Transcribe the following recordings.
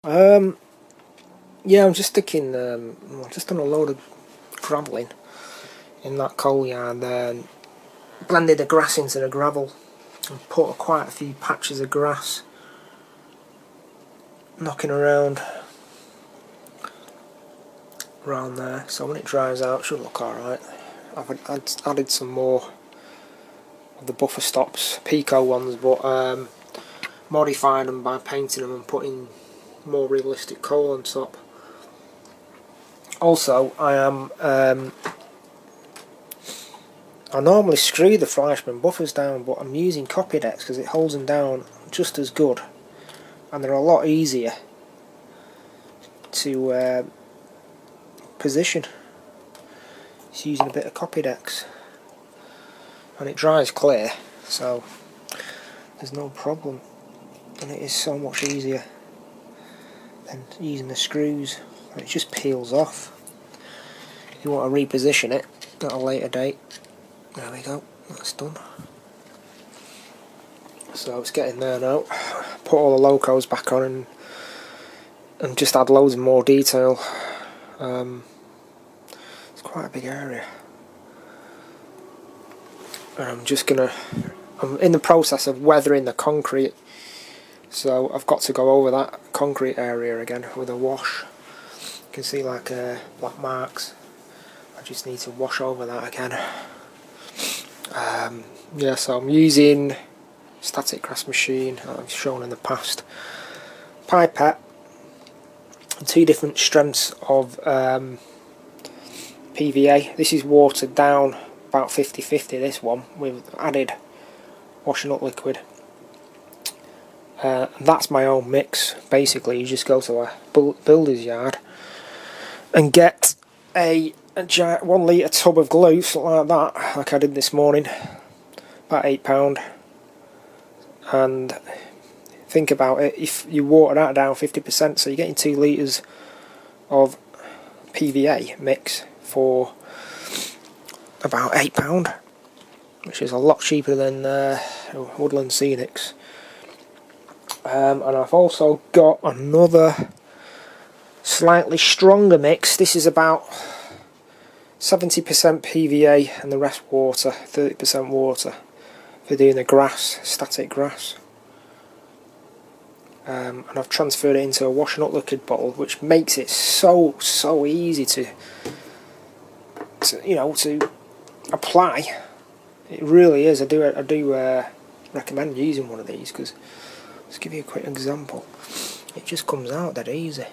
Yeah, I'm just sticking, just done a load of gravelling in that coal yard there, and blended the grass into the gravel and put quite a few patches of grass knocking around there, so when it dries out it should look alright. I've added some more of the buffer stops, Pico ones, but modified them by painting them and putting more realistic coal on top. Also, I normally screw the Fleischmann buffers down, but I'm using copy decks because it holds them down just as good, and they're a lot easier to position. It's using a bit of copy decks, and it dries clear, so there's no problem, and it is so much easier than using the screws, and it just peels off. If you want to reposition it at a later date, there we go, that's done. So it's getting there now. Put all the locos back on and just add loads more detail. It's quite a big area. And I'm in the process of weathering the concrete, so I've got to go over that concrete area again with a wash. You can see like black marks. I just need to wash over that again. Yeah, so I'm using static grass machine that I've shown in the past, pipette, and 2 different strengths of PVA. This is watered down, about 50-50 this one, with added washing up liquid. That's my own mix. Basically you just go to a builder's yard and get a giant 1 litre tub of glue, something like that, like I did this morning, about £8. And think about it, if you water that down 50%, so you're getting 2 litres of PVA mix for about £8, which is a lot cheaper than Woodland Scenics. And I've also got another slightly stronger mix. This is about 70% PVA and the rest water, 30% water, for doing the grass, static grass. And I've transferred it into a washing up liquid bottle, which makes it so easy to apply. It really is. I do recommend using one of these, because let's give you a quick example. It just comes out that easy.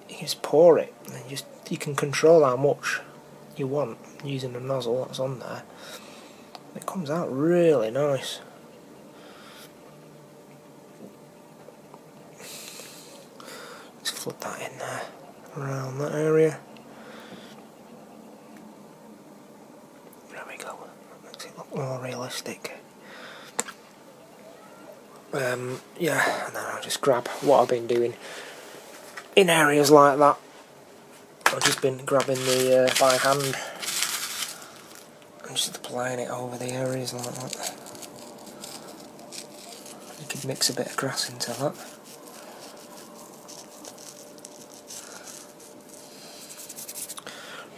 You just pour it, and you can control how much you want using the nozzle that's on there. It comes out really nice. Let's flood that in there, around that area. There we go. That makes it look more realistic. Yeah, and then I'll just grab what I've been doing in areas like that. I've just been grabbing the by hand and just applying it over the areas like that. You could mix a bit of grass into that.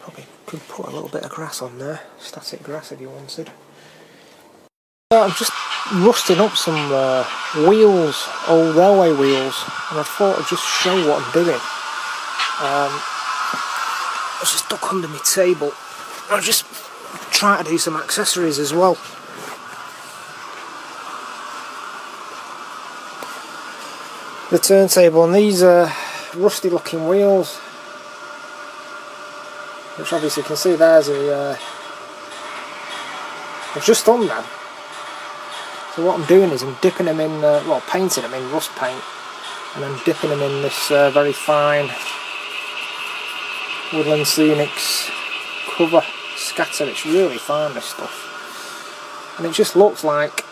Probably could put a little bit of grass on there, static grass if you wanted. I'm just rusting up some wheels, old railway wheels, and I thought I'd just show what I'm doing. I was just stuck under my table. I was just trying to do some accessories as well. The turntable, and these rusty looking wheels, which obviously you can see there's I've just done them. So what I'm doing is I'm dipping them in, painting them in rust paint, and I'm dipping them in this very fine Woodland Scenics cover scatter. It's really fine, this stuff, and it just looks like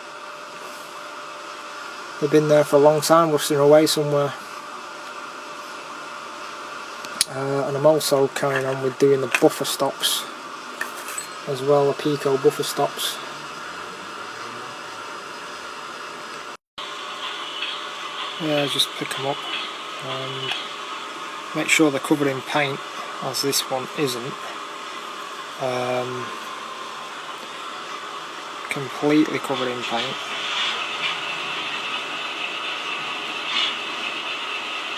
they've been there for a long time, rusting away somewhere. And I'm also carrying on with doing the buffer stops as well, the Pico buffer stops. Yeah, just pick them up and make sure they're covered in paint, as this one isn't. Completely covered in paint.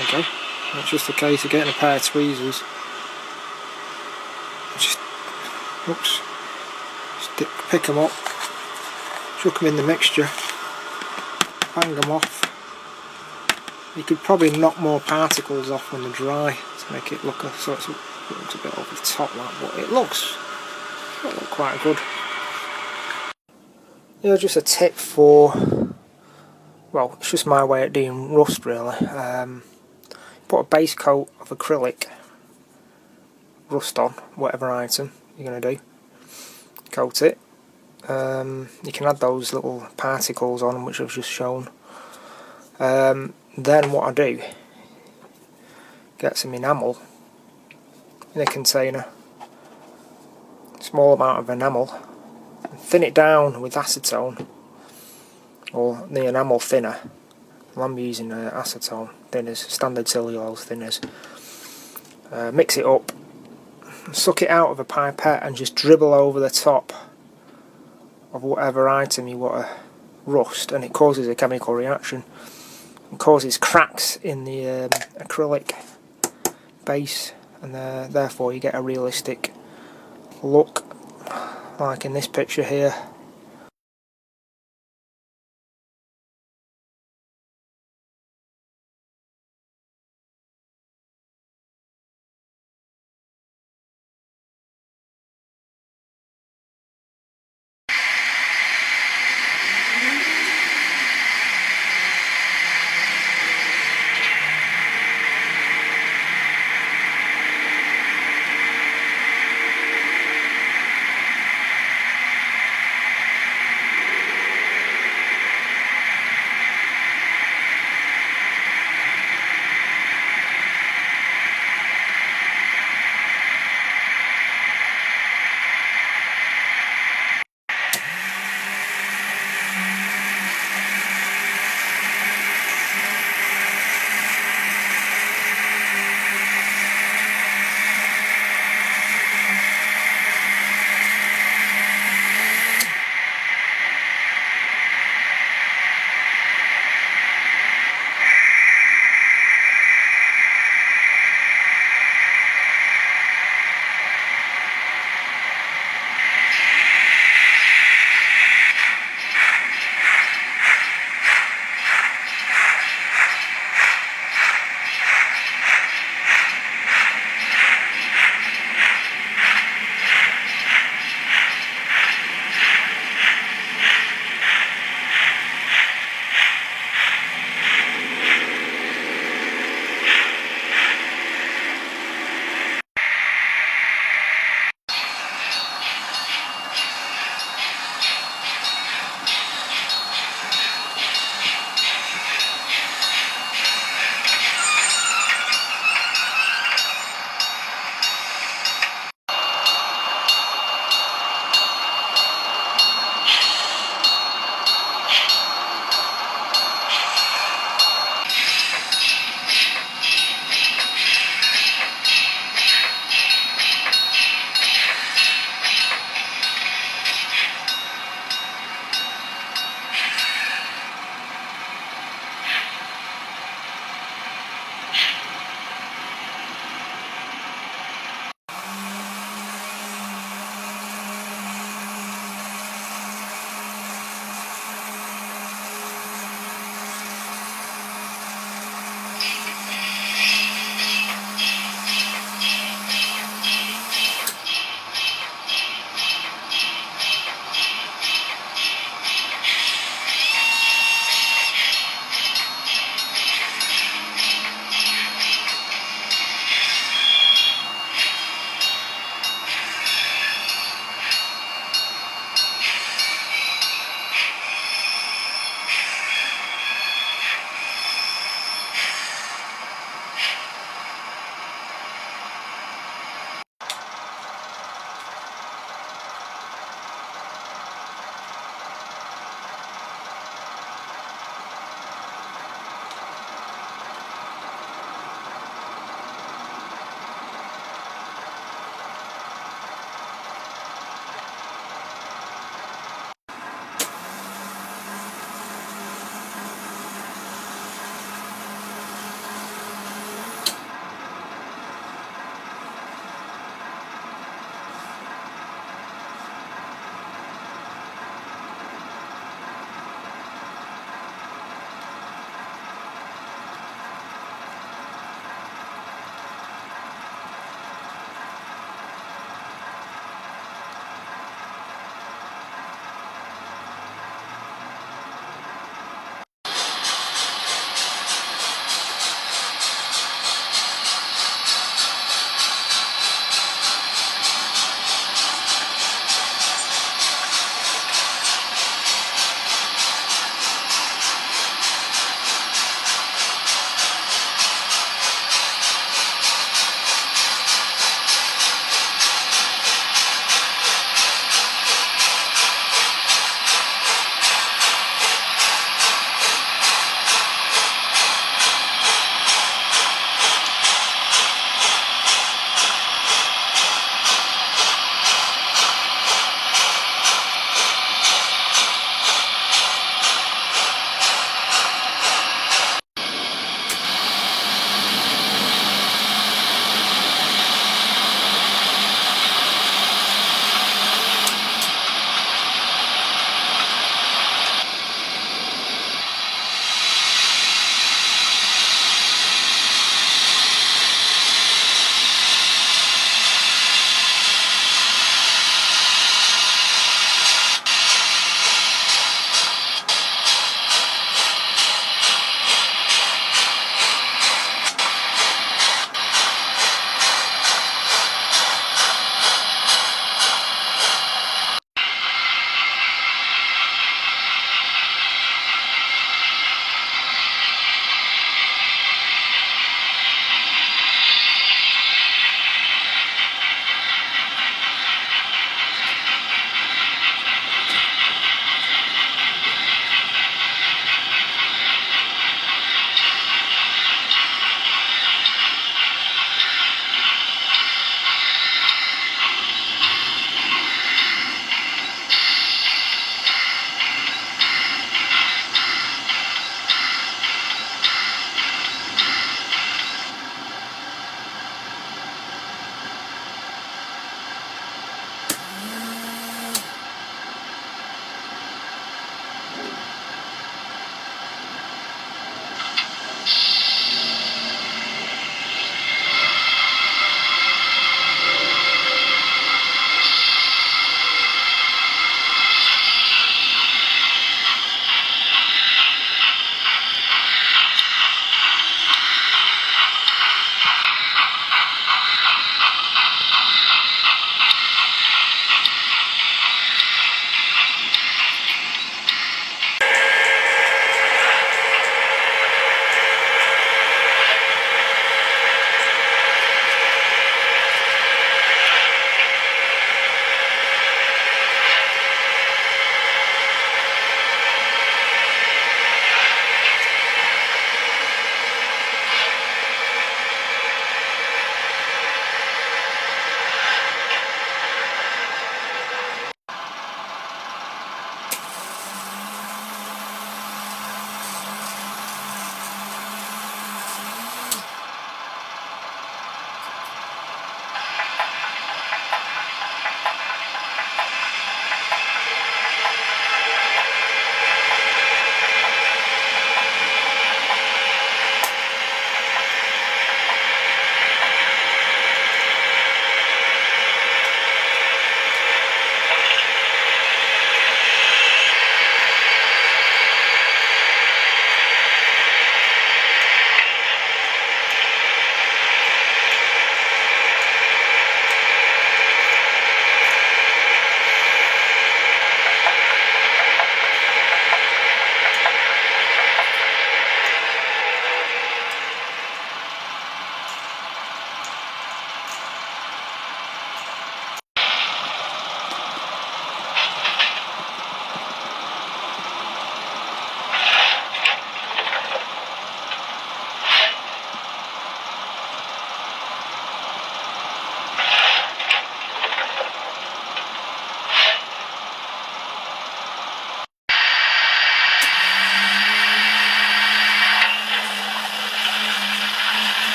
Okay, it's just a case of getting a pair of tweezers. Just pick them up, chuck them in the mixture, bang them off. You could probably knock more particles off when they're dry to make it look so it looks a bit over the top, like, but it looks quite good. Yeah, just a tip for, well, it's just my way of doing rust really. Put a base coat of acrylic rust on whatever item you're going to do. Coat it. You can add those little particles on, which I've just shown. Then what I do, get some enamel in a container, small amount of enamel, and thin it down with acetone or the enamel thinner. I'm using acetone thinners, standard cellulose thinners. Mix it up, suck it out of a pipette and just dribble over the top of whatever item you want to rust, and it causes a chemical reaction. It causes cracks in the acrylic base, and therefore you get a realistic look, like in this picture here.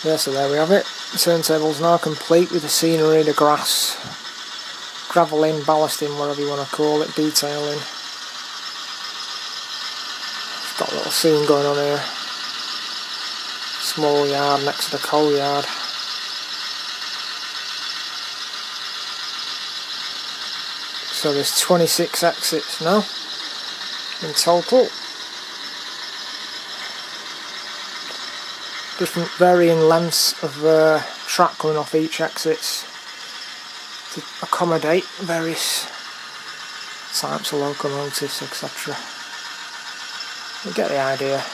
Yeah, so there we have it. The turntable's now complete with the scenery, the grass, gravelling, ballasting, whatever you want to call it, detailing. It's got a little scene going on here. Small yard next to the coal yard. So there's 26 exits now in total. Different varying lengths of track coming off each exit to accommodate various types of locomotives, etc. You get the idea.